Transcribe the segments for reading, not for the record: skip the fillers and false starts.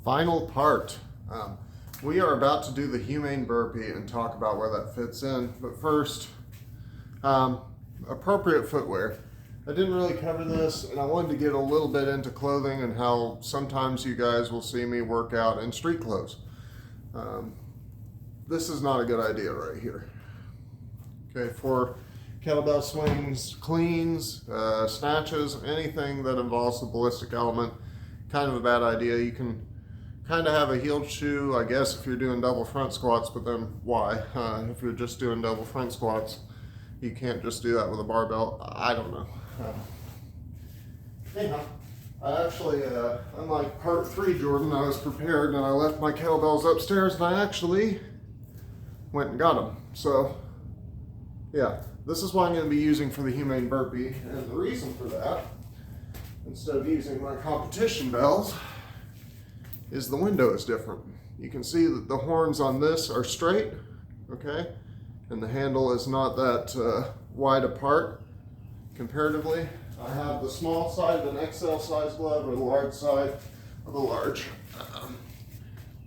Final part. We are about to do the humane burpee and talk about where that fits in. But first, appropriate footwear. I didn't really cover this, and I wanted to get a little bit into clothing and how sometimes you guys will see me work out in street clothes. This is not a good idea right here. Okay, for kettlebell swings, cleans, snatches, anything that involves the ballistic element, kind of a bad idea. You can kind of have a heeled shoe, I guess, if you're doing double front squats, but then why? If you're just doing double front squats, you can't just do that with a barbell. I don't know. Anyhow, I actually, unlike part 3, Jordan, I was prepared and I left my kettlebells upstairs and I actually went and got them. So, yeah, this is what I'm going to be using for the humane burpee. And the reason for that, instead of using my competition bells, is the window is different. You can see that the horns on this are straight, okay? And the handle is not that wide apart comparatively. I have the small side of an XL size glove or the large side of a large.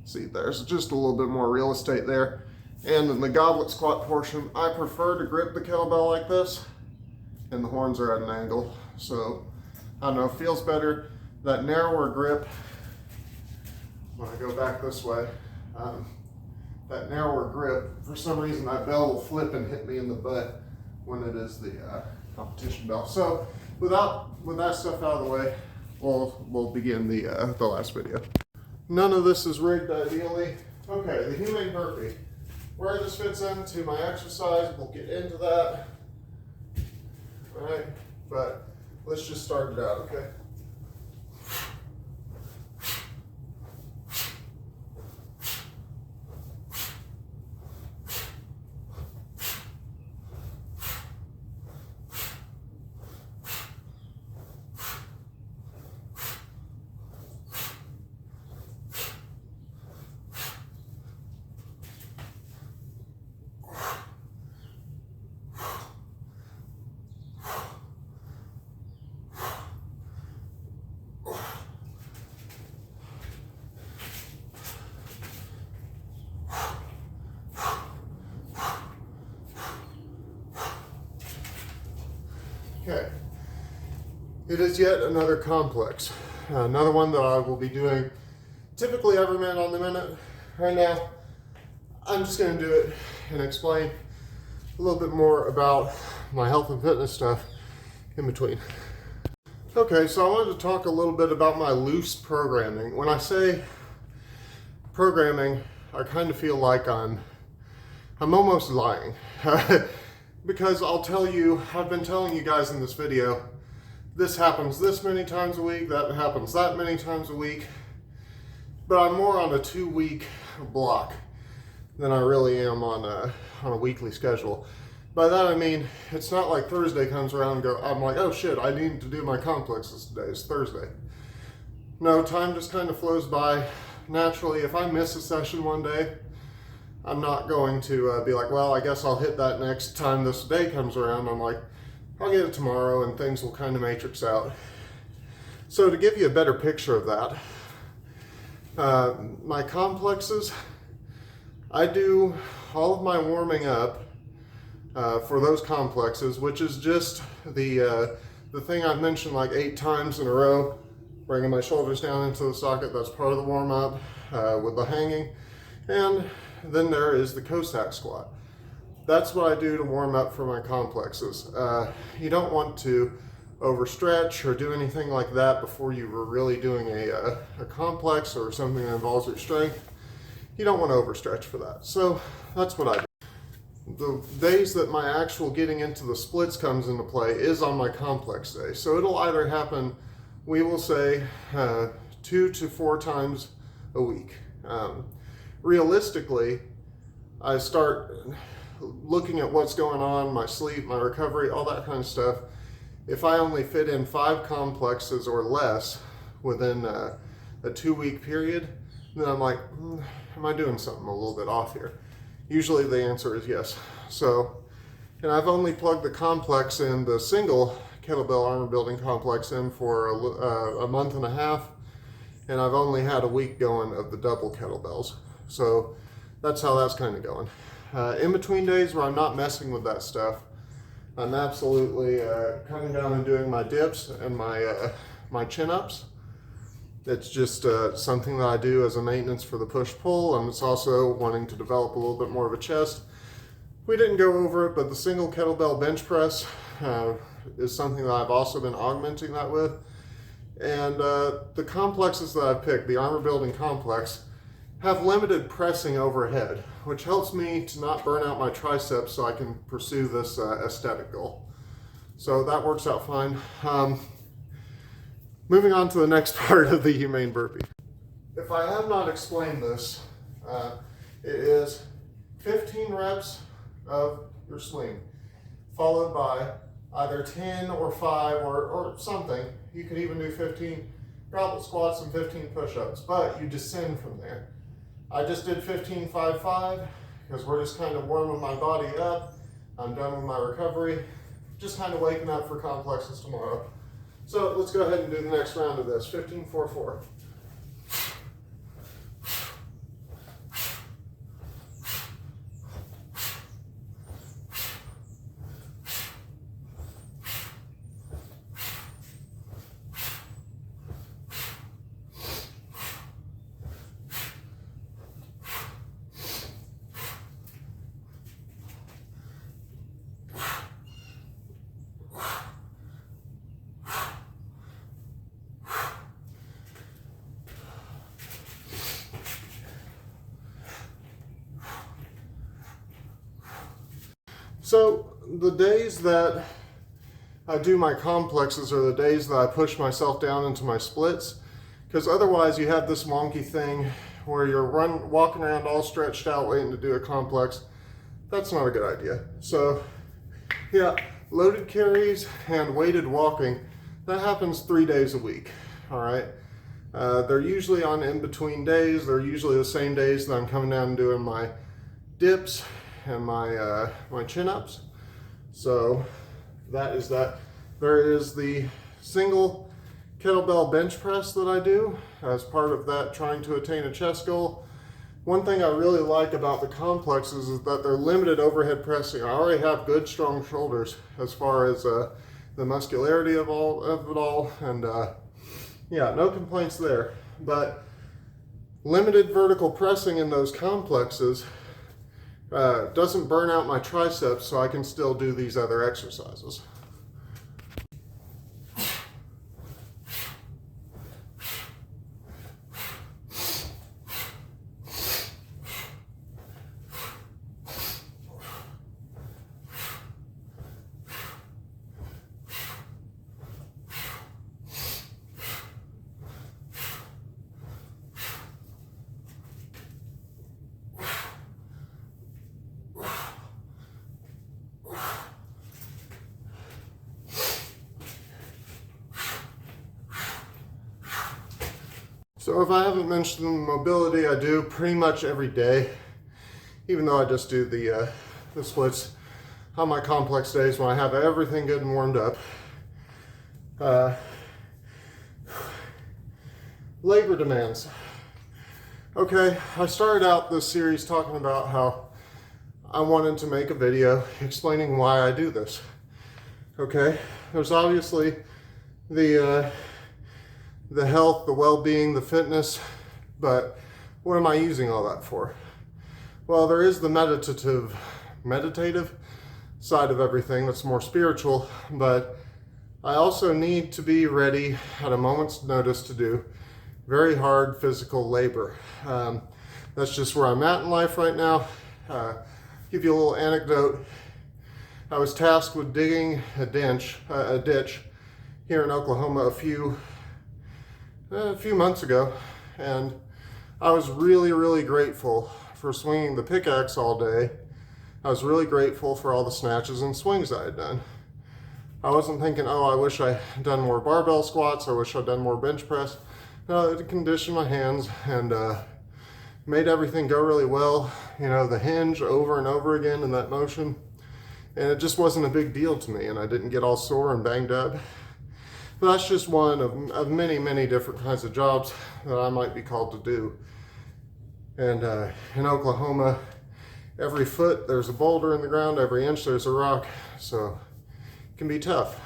See, there's just a little bit more real estate there. And in the goblet squat portion, I prefer to grip the kettlebell like this, and the horns are at an angle. So, I don't know, it feels better. That narrower grip, when I go back this way, that narrower grip, for some reason that bell will flip and hit me in the butt when it is the competition bell. So with that stuff out of the way, we'll begin the last video. None of this is rigged ideally. Okay, the humane burpee. Where this fits into my exercise, we'll get into that. All right, but let's just start it out, okay? Okay, it is yet another complex, another one that I will be doing typically every minute on the minute. Right now, I'm just going to do it and explain a little bit more about my health and fitness stuff in between. Okay, so I wanted to talk a little bit about my loose programming. When I say programming, I kind of feel like I'm almost lying. Because I'll tell you, I've been telling you guys in this video, this happens this many times a week, that happens that many times a week, but I'm more on a 2-week block than I really am on a weekly schedule. By that I mean, it's not like Thursday comes around and I'm like, oh shit, I need to do my complexes today, it's Thursday. No, time just kind of flows by naturally. If I miss a session one day, I'm not going to be like, well, I guess I'll hit that next time this day comes around. I'm like, I'll get it tomorrow and things will kind of matrix out. So to give you a better picture of that, my complexes, I do all of my warming up for those complexes, which is just the thing I've mentioned like 8 times in a row, bringing my shoulders down into the socket. That's part of the warm up with the hanging. And then there is the Cossack squat. That's what I do to warm up for my complexes. You don't want to overstretch or do anything like that before you were really doing a complex or something that involves your strength. You don't want to overstretch for that. So that's what I do. The days that my actual getting into the splits comes into play is on my complex day. So it'll either happen, we will say, 2 to 4 times a week. Realistically, I start looking at what's going on, my sleep, my recovery, all that kind of stuff. If I only fit in 5 complexes or less within a 2-week period, then I'm like, am I doing something a little bit off here? Usually the answer is yes. So, and I've only plugged the complex in, the single kettlebell armor building complex in for a month and a half. and I've only had a week going of the double kettlebells. So that's how that's kind of going. In between days where I'm not messing with that stuff, I'm absolutely coming down and doing my dips and my chin-ups. It's just something that I do as a maintenance for the push-pull, and it's also wanting to develop a little bit more of a chest. We didn't go over it, but the single kettlebell bench press is something that I've also been augmenting that with. And the complexes that I've picked, the armor building complex, have limited pressing overhead, which helps me to not burn out my triceps so I can pursue this aesthetic goal. So that works out fine. Moving on to the next part of the humane burpee. If I have not explained this, it is 15 reps of your swing, followed by either 10 or 5 or something. You could even do 15 goblet squats and 15 push-ups, but you descend from there. I just did 15 5-5 because we're just kind of warming my body up. I'm done with my recovery, just kind of waking up for complexes tomorrow. So let's go ahead and do the next round of this, 15 4-4. So the days that I do my complexes are the days that I push myself down into my splits, because otherwise you have this wonky thing where you're walking around all stretched out waiting to do a complex. That's not a good idea. So yeah, loaded carries and weighted walking, that happens 3 days a week, all right? They're usually on in-between days. They're usually the same days that I'm coming down and doing my dips and my chin-ups. So that is that. There is the single kettlebell bench press that I do as part of that, trying to attain a chest goal. One thing I really like about the complexes is that they're limited overhead pressing. I already have good strong shoulders as far as the muscularity of it all, and yeah, no complaints there. But limited vertical pressing in those complexes doesn't burn out my triceps, so I can still do these other exercises. So if I haven't mentioned the mobility, I do pretty much every day, even though I just do the splits on my complex days when I have everything good and warmed up. Labor demands. Okay, I started out this series talking about how I wanted to make a video explaining why I do this. Okay, there's obviously the health, the well-being, the fitness, but what am I using all that for? Well, there is the meditative side of everything that's more spiritual, but I also need to be ready at a moment's notice to do very hard physical labor. That's just where I'm at in life right now. Give you a little anecdote. I was tasked with digging a ditch here in Oklahoma a few months ago, and I was really grateful for swinging the pickaxe all day. I was really grateful for all the snatches and swings I had done. I wasn't thinking, oh, I wish I had done more barbell squats, I wish I'd done more bench press. No, it conditioned my hands and made everything go really well. You know, the hinge over and over again in that motion. And it just wasn't a big deal to me, and I didn't get all sore and banged up. But that's just one of many, many different kinds of jobs that I might be called to do. And in Oklahoma, every foot there's a boulder in the ground, every inch there's a rock, so it can be tough.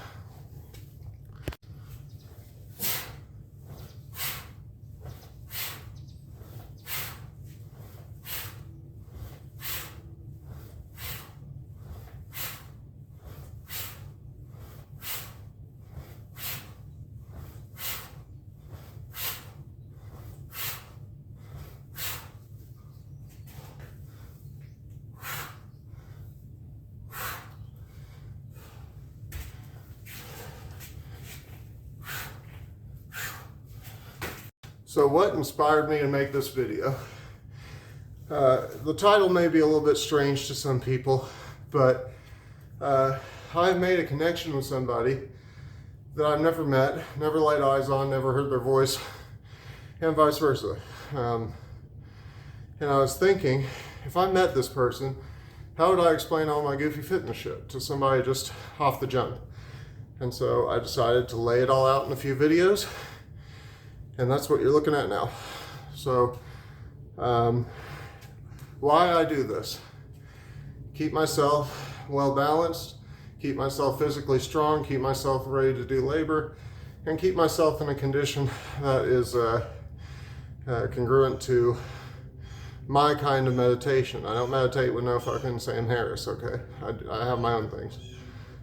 So what inspired me to make this video? The title may be a little bit strange to some people, but I've made a connection with somebody that I've never met, never laid eyes on, never heard their voice, and vice versa. And I was thinking, if I met this person, how would I explain all my goofy fitness shit to somebody just off the jump? And so I decided to lay it all out in a few videos. And that's what you're looking at now. So, why I do this? Keep myself well balanced, keep myself physically strong, keep myself ready to do labor, and keep myself in a condition that is congruent to my kind of meditation. I don't meditate with no fucking Sam Harris, okay? I have my own things.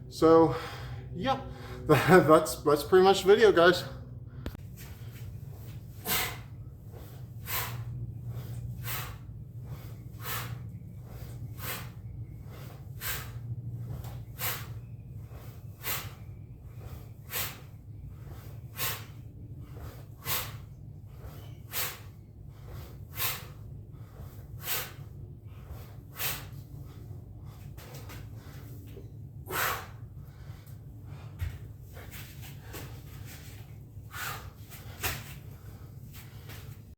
So, yeah, that's pretty much the video, guys.